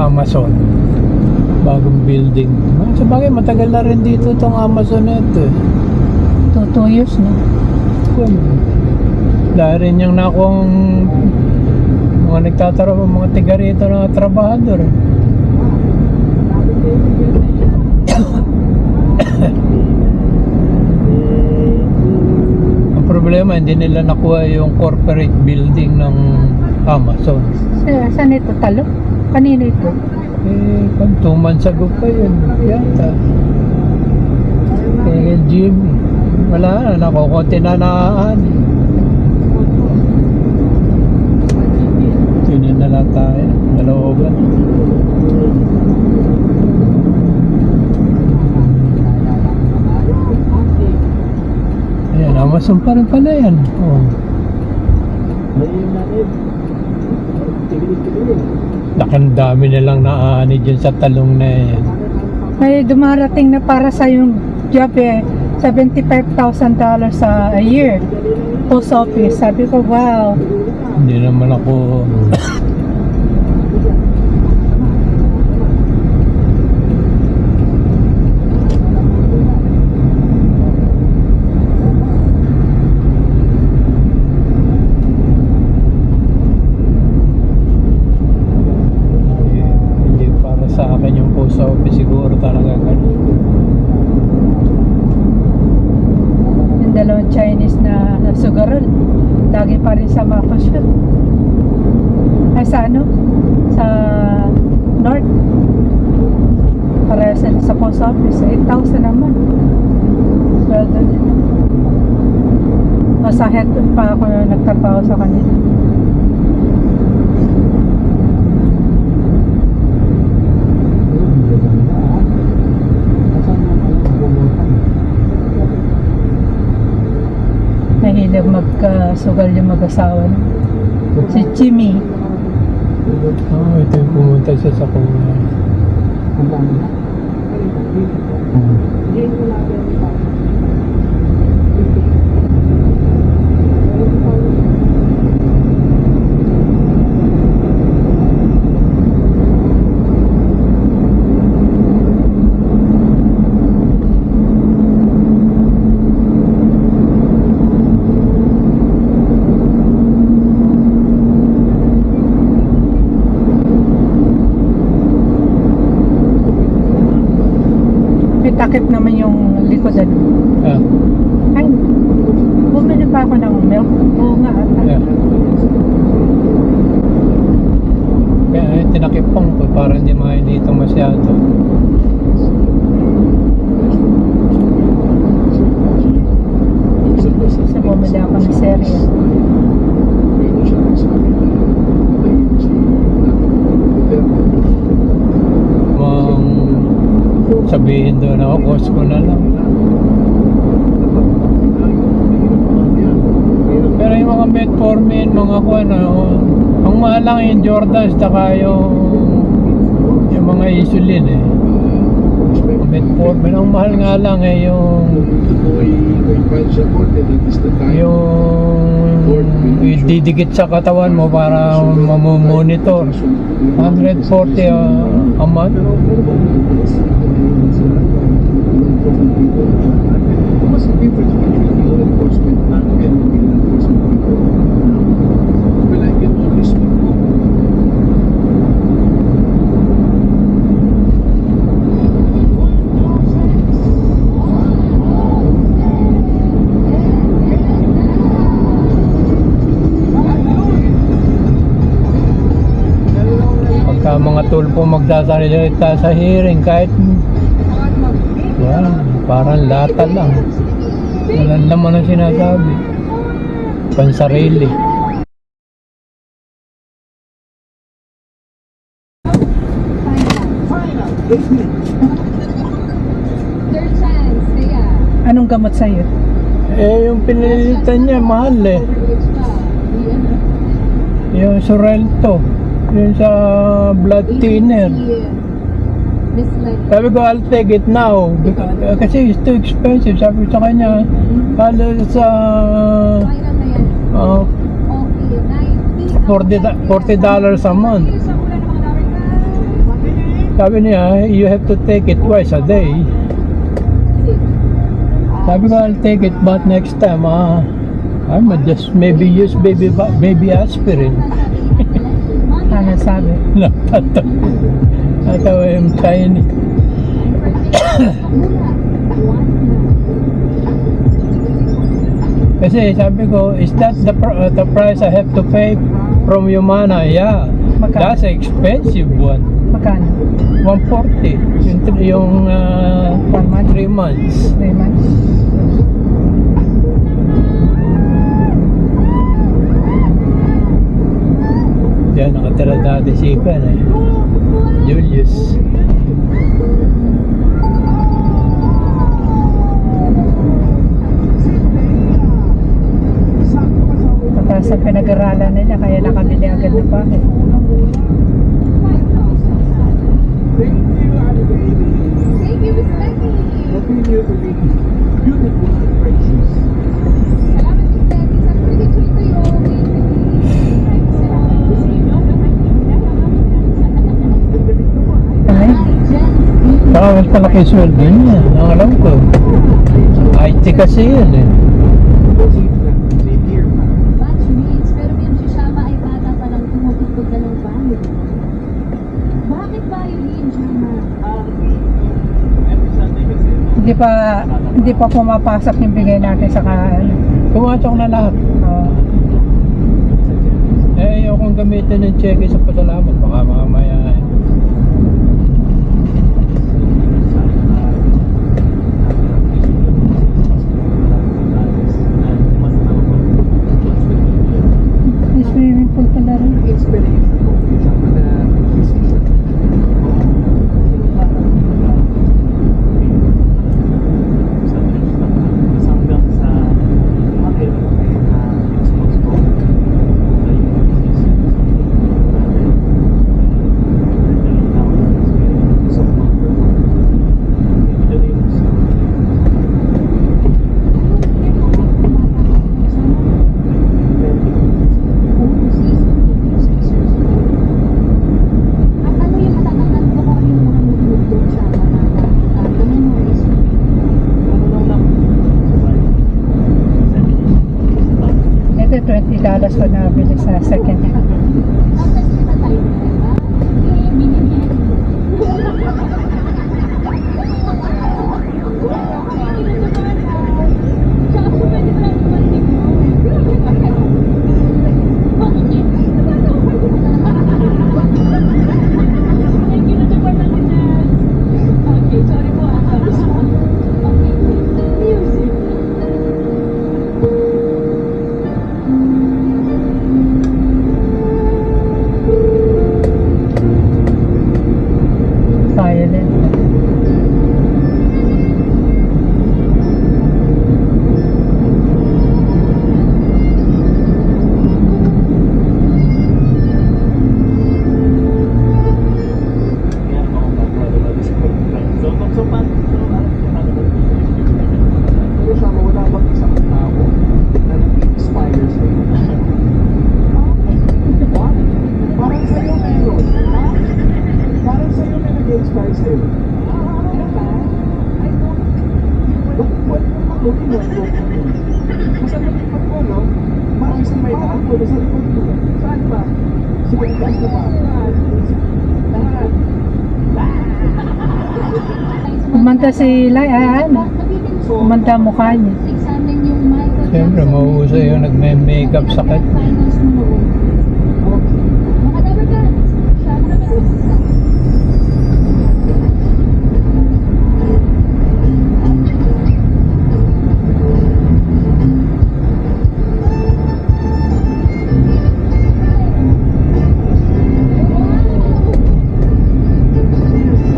Amazon. Bagong building. Sabagay, matagal na rin dito itong Amazon na ito. 2 years na. Dahil rin yung nakong mga nagtatrabaho, mga tiga rito na trabahador. Ang problema, hindi nila nakuha yung corporate building ng Amazon. Saan ito? Talo? Kanino ito? Eh, 2 months ago pa yun, yata. Eh, Jimmy. Wala na, nakukunti na naan. Yun na lang tayo. Nalooban. Ayan, Amazon pa rin pala yan. Oh. Nakang dami nilang naani dyan sa talong na yan. May dumarating na para sa yung job eh, $75,000 a year. Post office. Sabi ko, wow. Hindi naman ako hindi para sa akin yung post office siguro talaga ganun. Yung dalawang Chinese na sugarol. Lagi pa rin sa Makoshoot. Ay sa ano? Sa North. Para sa post office. 8,000 naman. Sweldo nila. Nasa head pa ako na nagtrabaho sa kanila. Nahilig magkasugal yung mag-asawa na. Si Jimmy. Oh, ito yung pumunta siya sa kuya. Takip naman yung likodan. Ah, Ay, bumili pa ako ng milk. Oo nga. yeah. Kaya tinakipong ko para hindi mainito masyado. So, bumili ako ng cereal. Sabihin doon ako, Costco na lang. Pero yung mga metformin, mga ano, ang mahal lang yung Jordans, taka yung mga insulin eh. Metformin, ang mahal nga lang eh yung didikit sa katawan mo para mamomonitor. 140 a month. What's the difference between law enforcement and law enforcement people? When I get all these people, pagka mga tulpo magsasalita sa hearing, kahit parang lata lang. Walang laman ang sinasabi. Pansarili. Anong gamot sa'yo? Eh, yung pinilitan niya, mahal eh. Yung Sorrento. Yung sa blood thinner. Sabi ko, I'll take it now. Kasi it's too expensive. Sabi ko sa kanya, halos sa $40 a month. Sabi niya, you have to take it twice a day. Sabi ko, I'll take it, but next time, I might just maybe use baby aspirin. Ano sabi? Natawa yung China. Kasi sabi ko, is that the price I have to pay from Humana? Yeah, Magkano? that's an expensive one. Magkano? 140 yung 1 month? 3 months. 3 months? Yan, nakatira dati si Ikan eh. Julius. Mataas ang pinag-aralan nila kaya nakabili agad na bakit. Thank you, Miss Becky. Happy New Year to be beautiful and precious. Salamat, Miss Becky. Sa pretty treat to you. Ano? Saka mas malaki sweldo niya. Ang alam ko. IT kasi yun eh. Batchmates, pero yung si Shama ay bata pa lang tumutugtog na ng violin. Bakit violin, Shama? Hindi pa pumapasok yung bigay natin sa Pumasok na lahat. Eh, ayokong gamitin ng cheque sa pasalamat. Baka mamaya eh. may swimming pool pa na rin. It's very At ano yung matatandaan ko kung ano yung mga nagtugtog, Shama, na memories mo? Ito $20 ko nabili sa second hand. Ang nagkita tayo na ba? Minimum. Tsaka kung pwede ba lang marinig mo? Thank you na support natin na. Okay, sorry po. Okay. Music. Violin. Pero siya, wala bang isang tao na nag-inspire sa'yo? What? Parang sa'yo meron. Ha? Parang sa'yo may nag-inspire sa'yo. Ano ba? I don't. What? Nasa likod ko, no? Parang sa may daan ko, nasa likod ko. Saan ba? Sa may daan ko ba? Lahat. Kumanta si Lai, ano? Kumanta mukha niya. Examine yung Michael Siyempre, Jackson. mauuso yung nagme-makeup sa kat. Finals mo noon. Mga Dabber Cats. Siya na ba?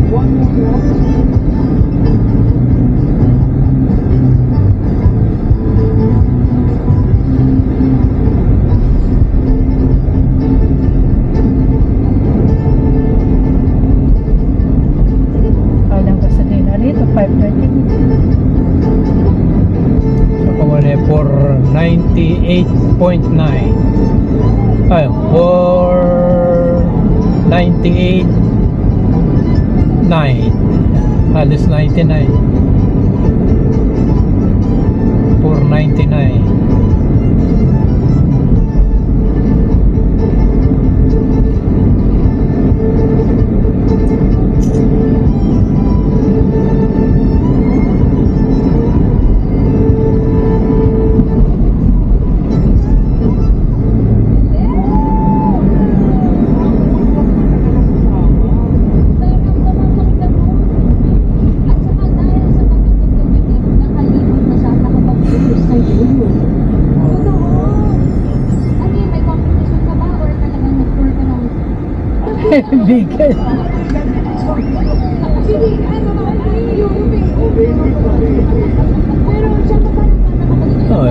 One more. Alang gasolina rito, 5.30. So, kumane for 98.9. Ay, for 98 Halos 99. 499. Bigel.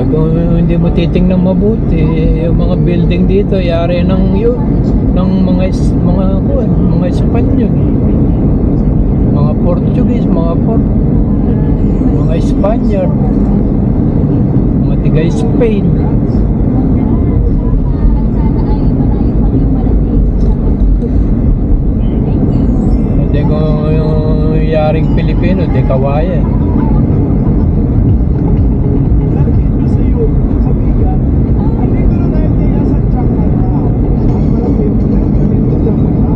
Kung hindi mo titingnan mabuti, yung mga building dito, yari ng yun, ng mga Espanyol, mga Portuguese, mga Espanyol, mga tiga Spain. Hindi kung yung yaring Pilipino, di kawayan. Sa iyo, sa bigan, andito na tayo kaya sa Jakarta. Sa malapit, dito sa Jakarta.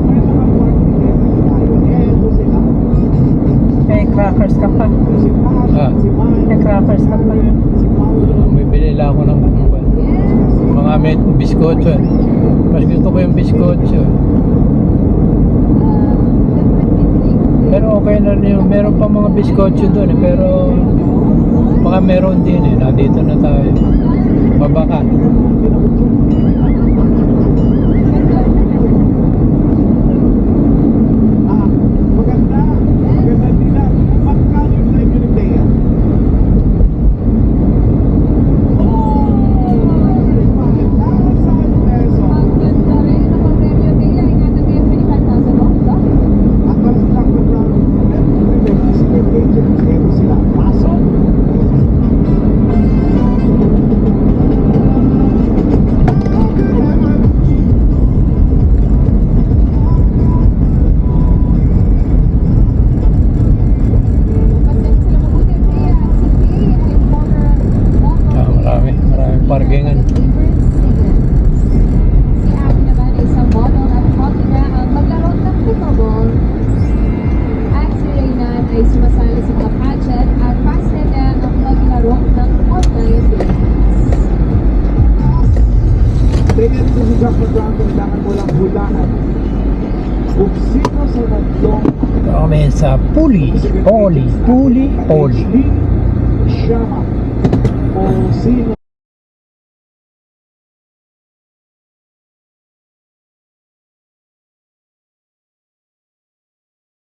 May mga apartment tayo. Eto sila. May crackers ka pa. Si Pat, Ah. si Mike, May crackers ka pa. si Paolo. May binila ako ng mga biskotso. Mas gusto ko yung biskotso. Pero okay na rin yun. Meron pa mga biskotso doon eh. Pero baka meron din eh. Nandito na tayo. Babaka. Maganda. Maganda nila. Magkano yung premium ni Bea? Oh! 5,000 pesos. At para sa Jack Brown, may secret agents. Eto sila. Pasok! Maraming parkingan. Si Abby naman ay isang model at hobby na ang maglaro ng pickleball. At si Reynan ay sumasali sa mga pageant at pasta na ang maglaro ng online games. Tingnan ko si Jack Brown, kailangan mo lang hulaan. Kung sino sa tatlong Kami sa Puli. Hindi siya o sino